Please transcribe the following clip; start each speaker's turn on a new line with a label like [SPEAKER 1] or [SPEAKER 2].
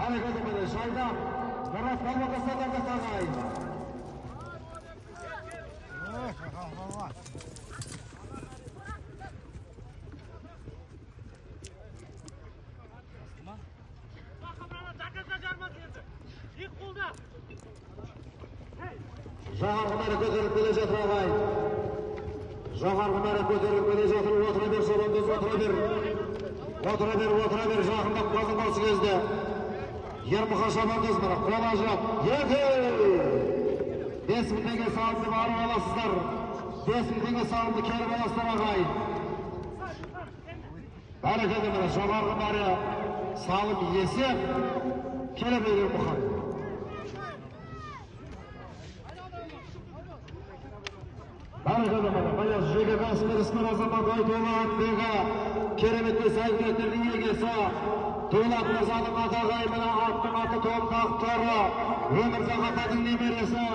[SPEAKER 1] Hareketi böyle şayda. Murat Kalmaka satarda sarayın. Жахар Гүмәрі көтеріп келе жатыр ағай. Жахар Гүмәрі көтеріп келе жатыр. Отыра бер, Шабандоз, отыра бер. Отыра бер, жақындап қалдың осы кезде. Ермұхан Шабандоз мына қол ажырап. Екі! 5000 теңге салымды барып аласыздар. 5000 теңге салымды келіп аласыздар ағай. Бәрекелді мына Жахар Гүмәрі салым иесі келіп Ермұхан. Бәрекелді мына баяз жеге кәсіпкер іскер азамат Айтолла атбегі кереметті сәйгүлеттердің егесі Дулат Мырзаның атағай мына аттың аты тоғын тақтары Өмірзақ атаның немересі